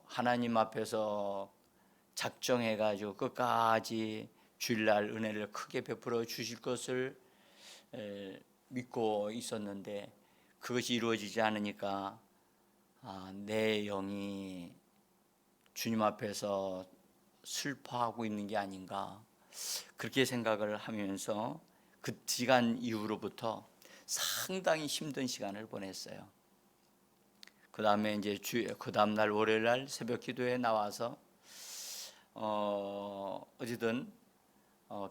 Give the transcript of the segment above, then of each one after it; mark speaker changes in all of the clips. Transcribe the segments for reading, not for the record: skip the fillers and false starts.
Speaker 1: 하나님 앞에서 작정해가지고 끝까지 주일날 은혜를 크게 베풀어 주실 것을 믿고 있었는데 그것이 이루어지지 않으니까 내 영이 주님 앞에서 슬퍼하고 있는 게 아닌가, 그렇게 생각을 하면서 그 시간 이후로부터 상당히 힘든 시간을 보냈어요. 그 다음에 이제 그 다음날 월요일날 새벽 기도에 나와서 어쨌든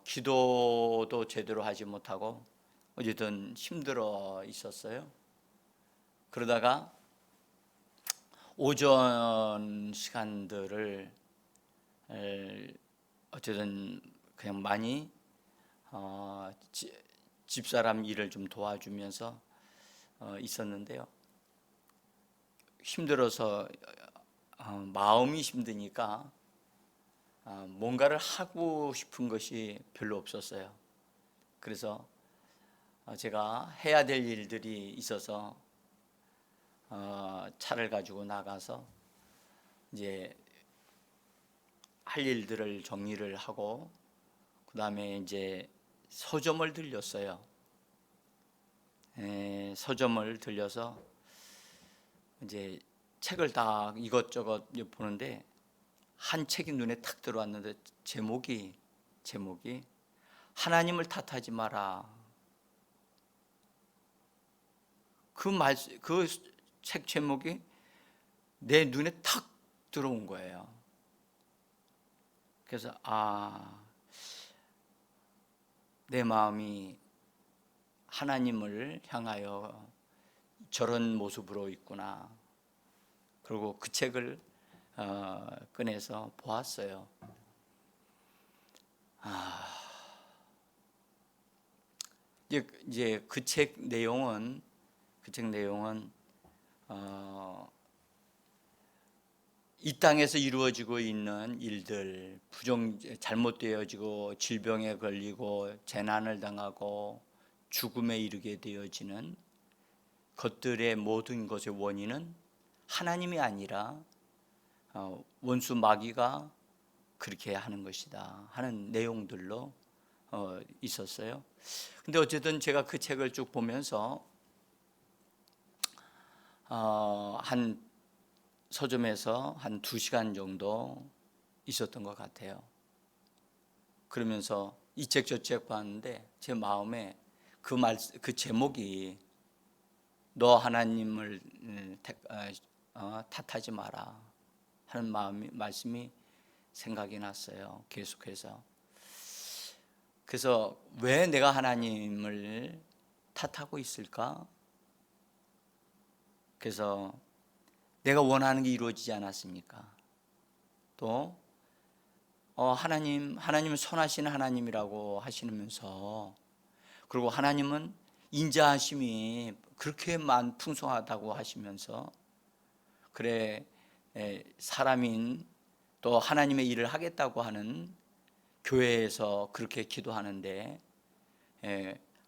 Speaker 1: 기도도 제대로 하지 못하고 어쨌든 힘들어 있었어요. 그러다가 오전 시간들을 어쨌든 그냥 많이 집사람 일을 좀 도와주면서 있었는데요. 힘들어서 마음이 힘드니까 뭔가를 하고 싶은 것이 별로 없었어요. 그래서 제가 해야 될 일들이 있어서 차를 가지고 나가서 이제 할 일들을 정리를 하고 그 다음에 이제 서점을 들렸어요. 서점을 들려서 이제 책을 다 이것저것 보는데 한 책이 눈에 탁 들어왔는데 제목이 하나님을 탓하지 마라. 그 책 제목이 내 눈에 탁 들어온 거예요. 그래서 내 마음이 하나님을 향하여 저런 모습으로 있구나. 그리고 그 책을 꺼내서 보았어요. 이제 그 책 내용은 이 땅에서 이루어지고 있는 일들, 잘못되어지고 질병에 걸리고 재난을 당하고 죽음에 이르게 되어지는 것들의 모든 것의 원인은 하나님이 아니라 원수 마귀가 그렇게 하는 것이다 하는 내용들로 있었어요. 근데 어쨌든 제가 그 책을 쭉 보면서 한 서점에서 한 2시간 정도 있었던 것 같아요. 그러면서 이 책 저 책 봤는데 제 마음에 그 제목이 너 하나님을 탓하지 마라 하는 말씀이 생각이 났어요. 계속해서. 그래서 왜 내가 하나님을 탓하고 있을까? 그래서 내가 원하는 게 이루어지지 않았습니까? 또 하나님은 선하신 하나님이라고 하시면서, 그리고 하나님은 인자하심이 그렇게 풍성하다고 하시면서, 그래 사람인 또 하나님의 일을 하겠다고 하는 교회에서 그렇게 기도하는데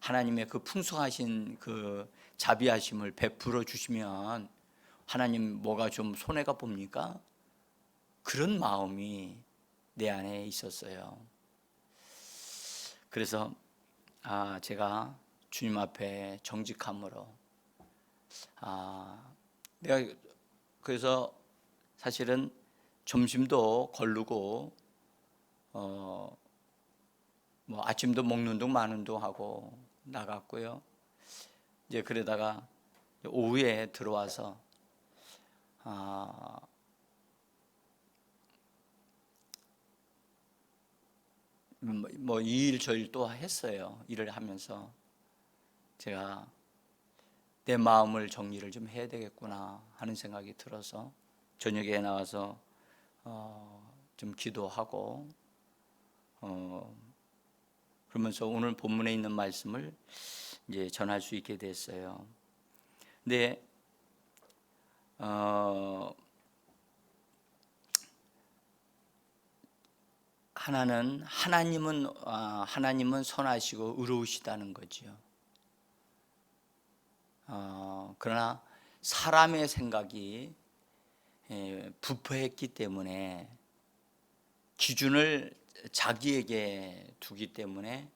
Speaker 1: 하나님의 그 풍성하신 그 자비하심을 베풀어 주시면 하나님 뭐가 좀 손해가 봅니까? 그런 마음이 내 안에 있었어요. 그래서 제가 주님 앞에 정직함으로 내가 그래서 사실은 점심도 거르고 뭐 아침도 먹는 둥 마는 둥 하고 나갔고요. 이제 그러다가 오후에 들어와서 뭐 이 일 저 일 또 했어요. 일을 하면서 제가 내 마음을 정리를 좀 해야 되겠구나 하는 생각이 들어서 저녁에 나와서 좀 기도하고 그러면서 오늘 본문에 있는 말씀을 이제 전할 수 있게 됐어요. 근데 하나님은 선하시고 의로우시다는 거죠. 그러나 사람의 생각이 부패했기 때문에 기준을 자기에게 두기 때문에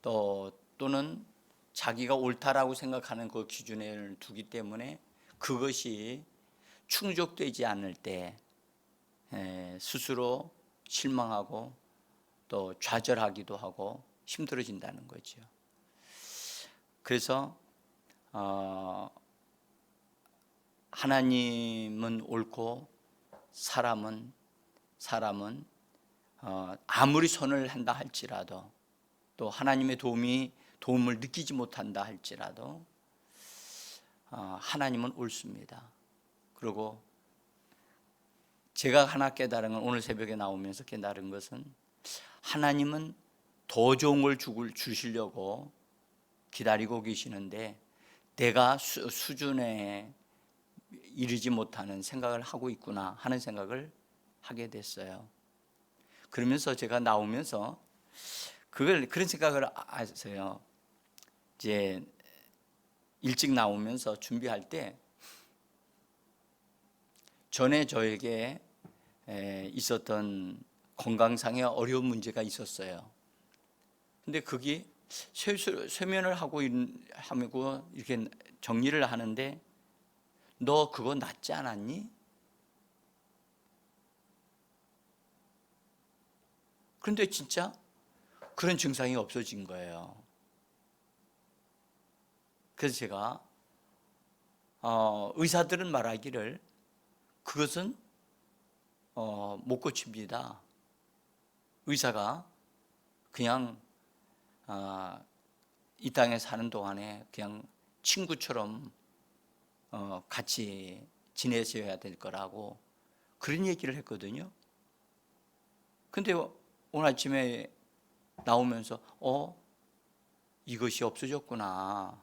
Speaker 1: 또는 자기가 옳다라고 생각하는 그 기준을 두기 때문에 그것이 충족되지 않을 때 스스로 실망하고 또 좌절하기도 하고 힘들어진다는 거죠. 그래서 하나님은 옳고 사람은 아무리 선을 한다 할지라도 또 하나님의 도움을 느끼지 못한다 할지라도 하나님은 옳습니다. 그리고 제가 하나 깨달은 건, 오늘 새벽에 나오면서 깨달은 것은, 하나님은 더 좋은 걸 주시려고 기다리고 계시는데 내가 수준에 이르지 못하는 생각을 하고 있구나 하는 생각을 하게 됐어요. 그러면서 제가 나오면서 그런 생각을 했어요. 이제 일찍 나오면서 준비할 때 전에 저에게 있었던 건강상의 어려운 문제가 있었어요. 근데 그게 쇠면을 하고 이렇게 정리를 하는데, 너 그거 낫지 않았니? 그런데 진짜 그런 증상이 없어진 거예요. 그래서 제가 의사들은 말하기를 그것은 못 고칩니다. 의사가 그냥 이 땅에 사는 동안에 그냥 친구처럼 같이 지내셔야 될 거라고 그런 얘기를 했거든요. 근데 오늘 아침에 나오면서 이것이 없어졌구나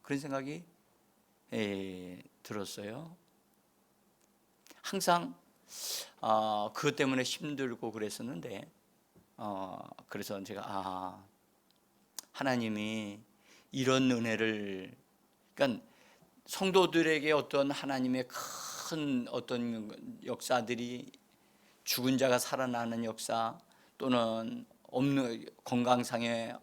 Speaker 1: 그런 생각이 들었어요. 항상 그것 때문에 힘들고 그랬었는데, 그래서 제가 하나님이 이런 은혜를, 그러니까 성도들에게 어떤 하나님의 큰 어떤 역사들이, 죽은 자가 살아나는 역사, 또는 없는 건강상에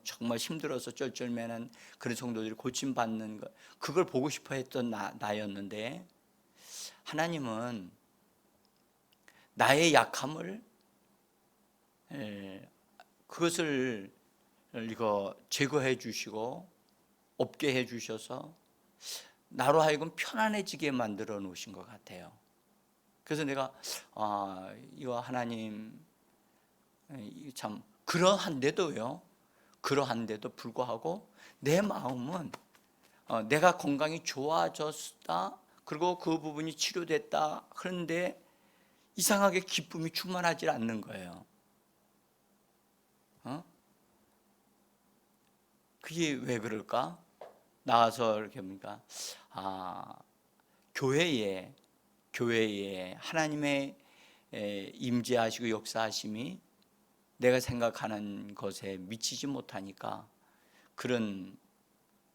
Speaker 1: 정말 힘들어서 쩔쩔매는 그런 성도들이 고침받는 것, 그걸 보고 싶어 했던 나였는데, 하나님은 나의 약함을, 그것을 제거해 주시고 없게 해 주셔서 나로 하여금 편안해지게 만들어 놓으신 것 같아요. 그래서 내가 이거 하나님, 참 그러한데도 불구하고 내 마음은 내가 건강이 좋아졌다, 그리고 그 부분이 치료됐다, 그런데 이상하게 기쁨이 충만하지 않는 거예요. 그게 왜 그럴까? 나와서 이렇게 보니까 교회에 하나님의 임재하시고 역사하심이 내가 생각하는 것에 미치지 못하니까 그런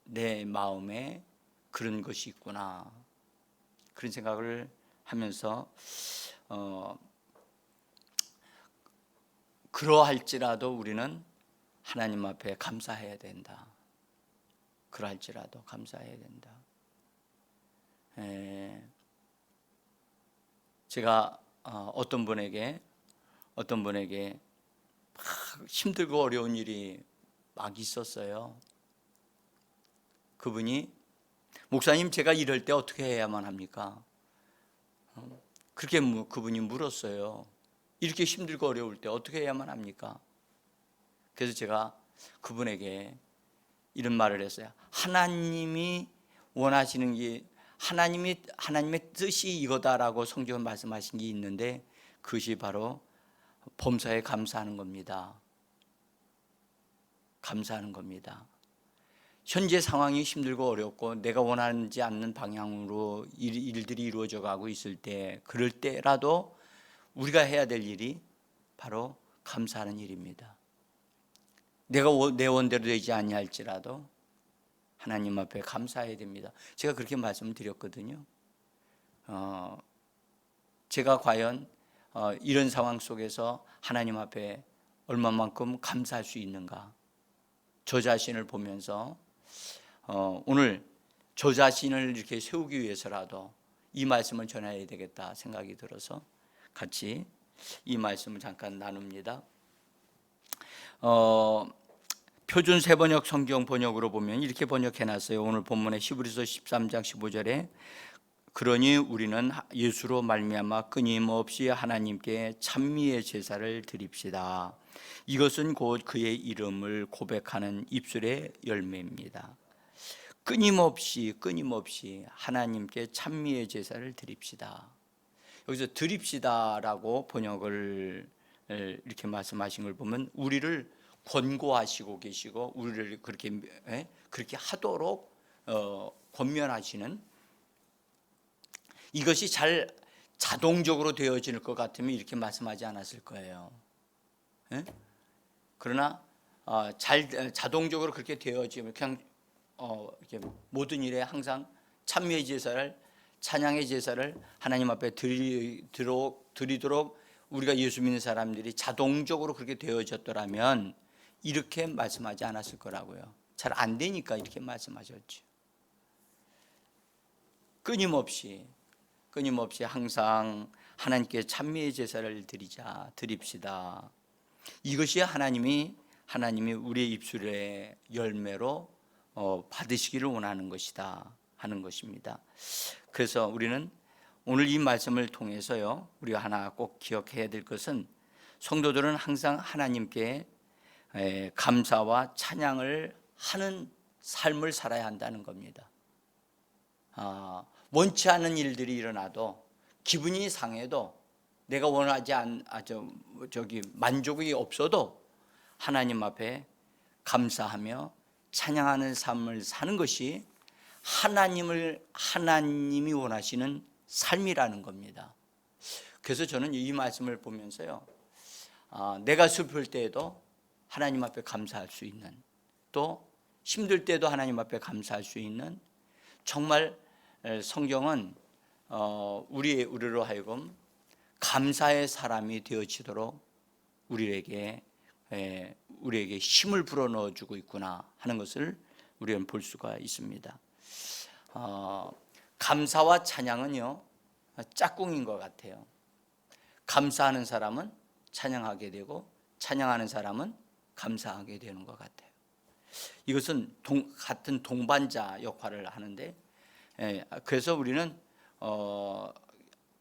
Speaker 1: 내 마음에 그런 것이 있구나, 그런 생각을 하면서 그러할지라도 우리는 하나님 앞에 감사해야 된다. 그러할지라도 감사해야 된다. 제가 어떤 분에게 막 힘들고 어려운 일이 막 있었어요. 그분이, 목사님 제가 이럴 때 어떻게 해야만 합니까? 그렇게 그분이 물었어요. 이렇게 힘들고 어려울 때 어떻게 해야만 합니까? 그래서 제가 그분에게 이런 말을 했어요. 하나님이 원하시는 게, 하나님의 뜻이 이거다라고 성경은 말씀하신 게 있는데, 그것이 바로 범사에 감사하는 겁니다. 감사하는 겁니다. 현재 상황이 힘들고 어렵고 내가 원하지 않는 방향으로 일들이 이루어져 가고 있을 때, 그럴 때라도 우리가 해야 될 일이 바로 감사하는 일입니다. 내가 내 원대로 되지 아니할지라도 하나님 앞에 감사해야 됩니다. 제가 그렇게 말씀을 드렸거든요. 제가 과연 이런 상황 속에서 하나님 앞에 얼마만큼 감사할 수 있는가, 저 자신을 보면서 오늘 저 자신을 이렇게 세우기 위해서라도 이 말씀을 전해야 되겠다 생각이 들어서 같이 이 말씀을 잠깐 나눕니다. 표준 세번역 성경 번역으로 보면 이렇게 번역해놨어요. 오늘 본문의 히브리서 13장 15절에 그러니 우리는 예수로 말미암아 끊임없이 하나님께 찬미의 제사를 드립시다. 이것은 곧 그의 이름을 고백하는 입술의 열매입니다. 끊임없이 하나님께 찬미의 제사를 드립시다. 여기서 드립시다라고 번역을 이렇게 말씀하신 걸 보면 우리를 권고하시고 계시고 우리를 그렇게 하도록 권면하시는, 이것이 잘 자동적으로 되어질 것 같으면 이렇게 말씀하지 않았을 거예요. 그러나 자동적으로 그렇게 되어지면 그냥 이렇게 모든 일에 항상 찬미의 제사를, 찬양의 제사를 하나님 앞에 드리도록 우리가 예수 믿는 사람들이 자동적으로 그렇게 되어졌더라면 이렇게 말씀하지 않았을 거라고요. 잘 안 되니까 이렇게 말씀하셨죠. 끊임없이 항상 하나님께 찬미의 제사를 드립시다. 이것이 하나님이 우리의 입술의 열매로 받으시기를 원하는 것이다 하는 것입니다. 그래서 우리는 오늘 이 말씀을 통해서요, 우리가 하나 꼭 기억해야 될 것은 성도들은 항상 하나님께 감사와 찬양을 하는 삶을 살아야 한다는 겁니다. 원치 않은 일들이 일어나도 기분이 상해도 내가 원하지 만족이 없어도 하나님 앞에 감사하며 찬양하는 삶을 사는 것이 하나님이 원하시는 삶이라는 겁니다. 그래서 저는 이 말씀을 보면서요, 내가 슬플 때에도 하나님 앞에 감사할 수 있는, 또 힘들 때도 하나님 앞에 감사할 수 있는, 정말 성경은 우리로 하여금 감사의 사람이 되어지도록 우리에게 힘을 불어넣어 주고 있구나 하는 것을 우리는 볼 수가 있습니다. 감사와 찬양은요, 짝꿍인 것 같아요. 감사하는 사람은 찬양하게 되고 찬양하는 사람은 감사하게 되는 것 같아요. 이것은 같은 동반자 역할을 하는데, 그래서 우리는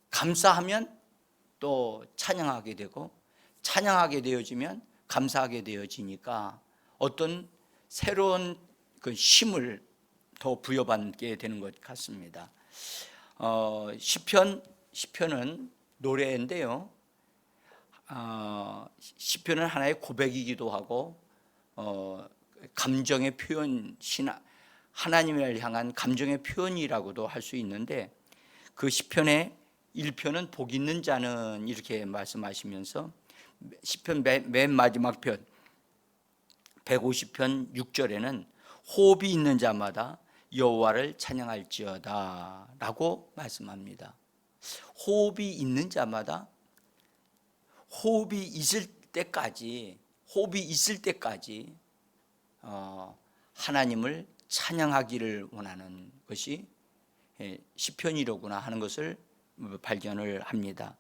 Speaker 1: 감사하면 또 찬양하게 되고 찬양하게 되어지면 감사하게 되어지니까 어떤 새로운 그 힘을 더 부여받게 되는 것 같습니다. 시편은 노래인데요, 시편은 하나의 고백이기도 하고 감정의 표현, 하나님을 향한 감정의 표현이라고도 할 수 있는데, 그 시편의 1편은 복 있는 자는 이렇게 말씀하시면서 시편 맨 마지막 편 150편 6절에는 호흡이 있는 자마다 여호와를 찬양할지어다 라고 말씀합니다. 호흡이 있는 자마다, 호흡이 있을 때까지 하나님을 찬양하기를 원하는 것이 시편이로구나 하는 것을 발견을 합니다.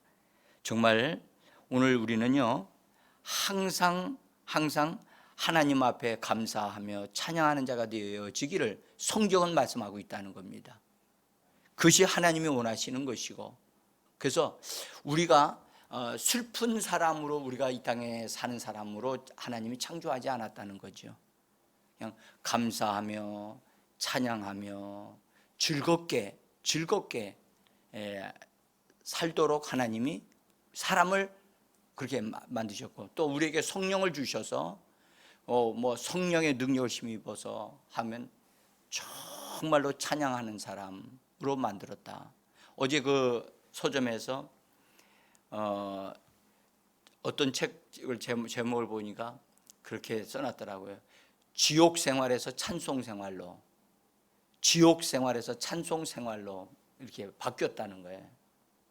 Speaker 1: 정말 오늘 우리는요, 항상 하나님 앞에 감사하며 찬양하는 자가 되어지기를 성경은 말씀하고 있다는 겁니다. 그것이 하나님이 원하시는 것이고, 그래서 우리가 슬픈 사람으로, 우리가 이 땅에 사는 사람으로 하나님이 창조하지 않았다는 거죠. 그냥 감사하며 찬양하며 즐겁게 살도록 하나님이 사람을 그렇게 만드셨고, 또 우리에게 성령을 주셔서 성령의 능력을 힘입어서 하면 정말로 찬양하는 사람으로 만들었다. 어제 그 서점에서 어떤 책을 제목을 보니까 그렇게 써놨더라고요. 지옥 생활에서 찬송 생활로. 지옥 생활에서 찬송 생활로 이렇게 바뀌었다는 거예요.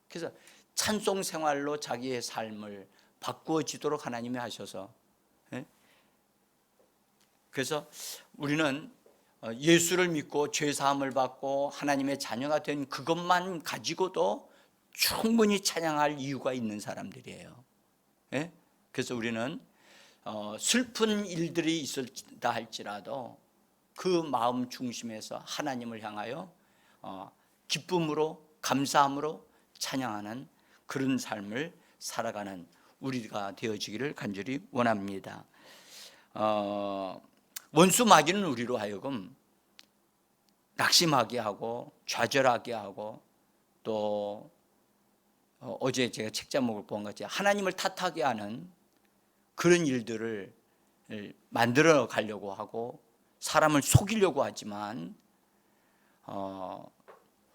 Speaker 1: 그래서 찬송 생활로 자기의 삶을 바꾸어지도록 하나님이 하셔서, 그래서 우리는 예수를 믿고 죄 사함을 받고 하나님의 자녀가 된 그것만 가지고도 충분히 찬양할 이유가 있는 사람들이에요. 그래서 우리는 슬픈 일들이 있었다 할지라도 그 마음 중심에서 하나님을 향하여 기쁨으로 감사함으로 찬양하는 그런 삶을 살아가는 우리가 되어지기를 간절히 원합니다. 원수 마귀는 우리로 하여금 낙심하게 하고 좌절하게 하고, 또 어제 제가 책 제목을 본 것 같이 하나님을 탓하게 하는 그런 일들을 만들어 가려고 하고 사람을 속이려고 하지만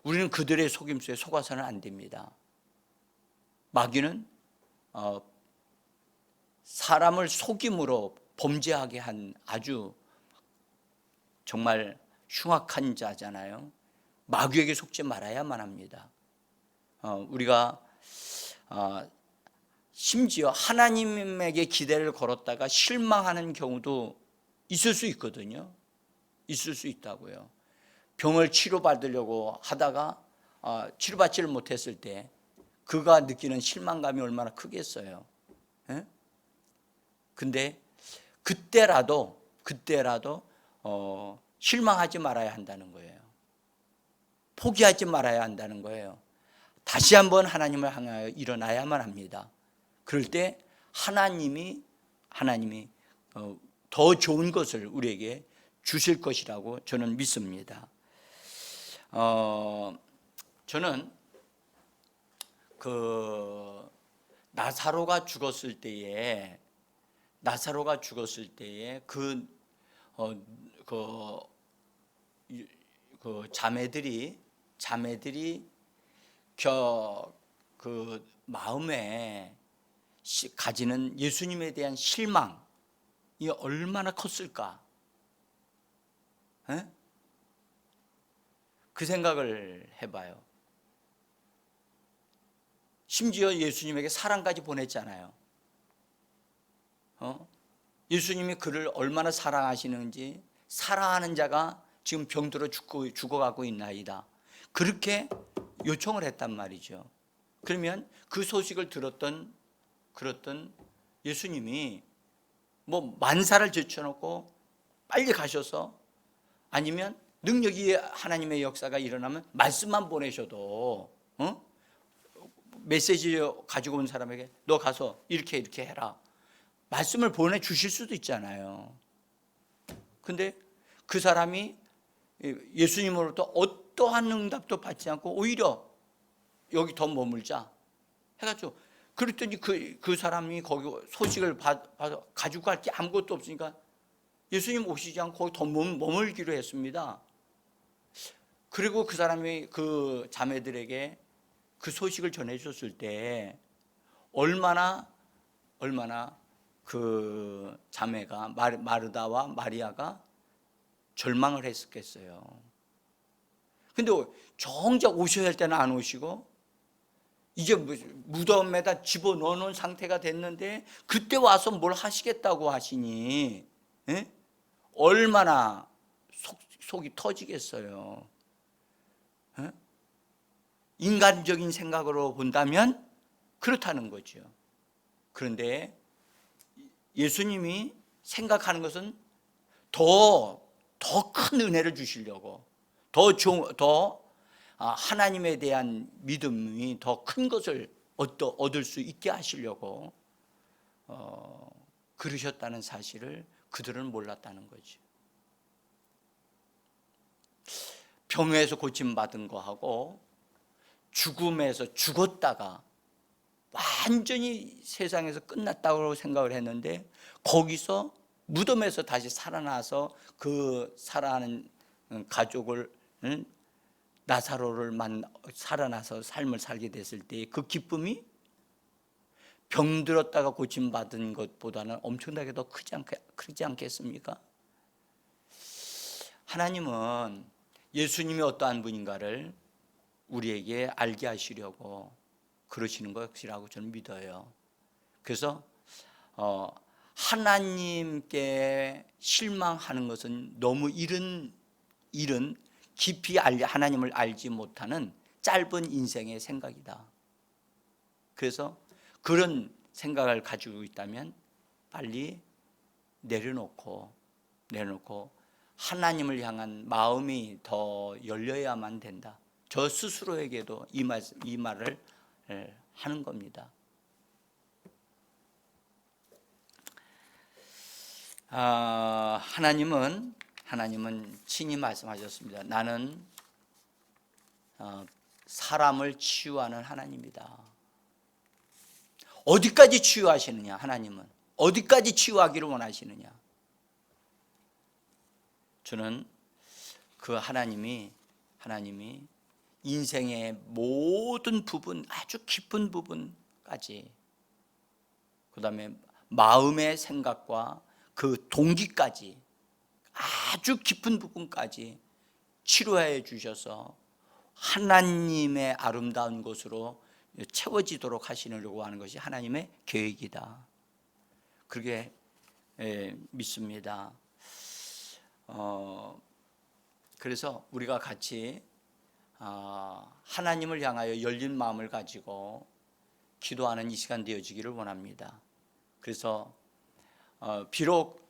Speaker 1: 우리는 그들의 속임수에 속아서는 안 됩니다. 마귀는 사람을 속임으로 범죄하게 한 아주 정말 흉악한 자잖아요. 마귀에게 속지 말아야만 합니다. 우리가 심지어 하나님에게 기대를 걸었다가 실망하는 경우도 있을 수 있거든요. 있을 수 있다고요. 병을 치료받으려고 하다가 치료받지를 못했을 때 그가 느끼는 실망감이 얼마나 크겠어요. 근데 그때라도 실망하지 말아야 한다는 거예요. 포기하지 말아야 한다는 거예요. 다시 한번 하나님을 향하여 일어나야만 합니다. 그럴 때 하나님이 더 좋은 것을 우리에게 주실 것이라고 저는 믿습니다. 저는 그 나사로가 죽었을 때에 그 자매들이 그 마음에 가지는 예수님에 대한 실망이 얼마나 컸을까? 그 생각을 해봐요. 심지어 예수님에게 사랑까지 보냈잖아요. 예수님이 그를 얼마나 사랑하시는지, 사랑하는 자가 지금 병들어 죽어가고 있나이다, 그렇게 요청을 했단 말이죠. 그러면 그 소식을 들었던 예수님이 뭐 만사를 제쳐놓고 빨리 가셔서, 아니면 능력이 하나님의 역사가 일어나면 말씀만 보내셔도 메시지 가지고 온 사람에게 너 가서 이렇게 해라, 말씀을 보내주실 수도 있잖아요. 근데 그 사람이 예수님으로부터 어떠한 응답도 받지 않고 오히려 여기 더 머물자 해가지고, 그랬더니 그 사람이 거기 소식을 받아 가지고 갈 게 아무것도 없으니까 예수님 오시지 않고 거기 더 머물기로 했습니다. 그리고 그 사람이 그 자매들에게 그 소식을 전해줬을 때 얼마나 그 자매가 마르다와 마리아가 절망을 했었겠어요. 근데 정작 오셔야 할 때는 안 오시고 이제 무덤에다 집어넣어 놓은 상태가 됐는데 그때 와서 뭘 하시겠다고 하시니 얼마나 속이 터지겠어요. 인간적인 생각으로 본다면 그렇다는 거죠. 그런데 예수님이 생각하는 것은 더 큰 은혜를 주시려고, 더 하나님에 대한 믿음이 더 큰 것을 얻을 수 있게 하시려고 그러셨다는 사실을 그들은 몰랐다는 거죠. 병에서 고침받은 거하고 죽음에서 죽었다가 완전히 세상에서 끝났다고 생각을 했는데 거기서 무덤에서 다시 살아나서 그 살아가는 가족을, 나사로를 살아나서 삶을 살게 됐을 때 그 기쁨이 병들었다가 고침받은 것보다는 엄청나게 더 크지 않겠습니까? 하나님은 예수님이 어떠한 분인가를 우리에게 알게 하시려고 그러시는 것이라고 저는 믿어요. 그래서 하나님께 실망하는 것은 너무 이른 깊이 하나님을 알지 못하는 짧은 인생의 생각이다. 그래서 그런 생각을 가지고 있다면 빨리 내려놓고 하나님을 향한 마음이 더 열려야만 된다. 저 스스로에게도 이 말을 하는 겁니다. 하나님은 친히 말씀하셨습니다. 나는 사람을 치유하는 하나님이다. 어디까지 치유하시느냐? 하나님은 어디까지 치유하기를 원하시느냐? 저는 그 하나님이 인생의 모든 부분, 아주 깊은 부분까지, 그 다음에 마음의 생각과 그 동기까지, 아주 깊은 부분까지 치료해 주셔서 하나님의 아름다운 것으로 채워지도록 하시려고 하는 것이 하나님의 계획이다. 그렇게 믿습니다. 그래서 우리가 같이 하나님을 향하여 열린 마음을 가지고 기도하는 이 시간 되어지기를 원합니다. 그래서 비록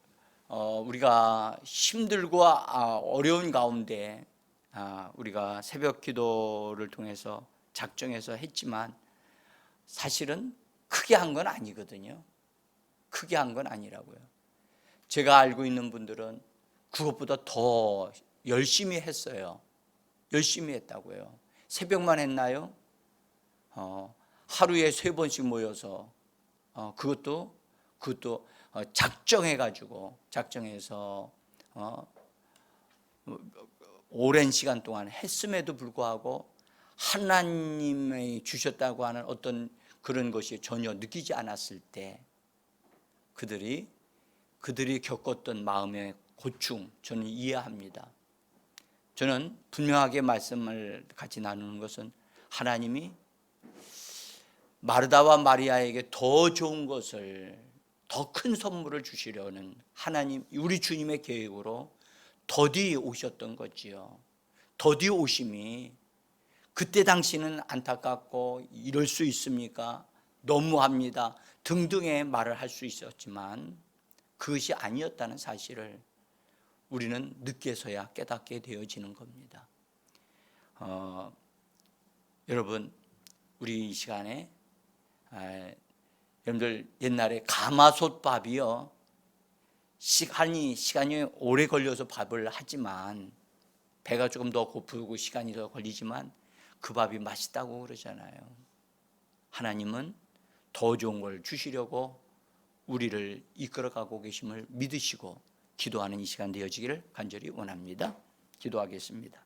Speaker 1: 우리가 힘들고 어려운 가운데 우리가 새벽 기도를 통해서 작정해서 했지만 사실은 크게 한 건 아니거든요. 크게 한 건 아니라고요. 제가 알고 있는 분들은 그것보다 더 열심히 했어요. 열심히 했다고요. 새벽만 했나요? 하루에 3번씩 모여서 그것도 작정해서 오랜 시간 동안 했음에도 불구하고 하나님이 주셨다고 하는 어떤 그런 것이 전혀 느끼지 않았을 때 그들이 겪었던 마음의 고충, 저는 이해합니다. 저는 분명하게 말씀을 같이 나누는 것은 하나님이 마르다와 마리아에게 더 좋은 것을, 더 큰 선물을 주시려는 하나님, 우리 주님의 계획으로 더디 오셨던 거지요. 더디 오심이 그때 당시는 안타깝고 이럴 수 있습니까? 너무합니다. 등등의 말을 할 수 있었지만 그것이 아니었다는 사실을 우리는 늦게서야 깨닫게 되어지는 겁니다. 여러분, 우리 이 시간에 여러분들 옛날에 가마솥밥이요, 시간이 오래 걸려서 밥을 하지만 배가 조금 더 고프고 시간이 더 걸리지만 그 밥이 맛있다고 그러잖아요. 하나님은 더 좋은 걸 주시려고 우리를 이끌어가고 계심을 믿으시고 기도하는 이 시간 되어지기를 간절히 원합니다. 기도하겠습니다.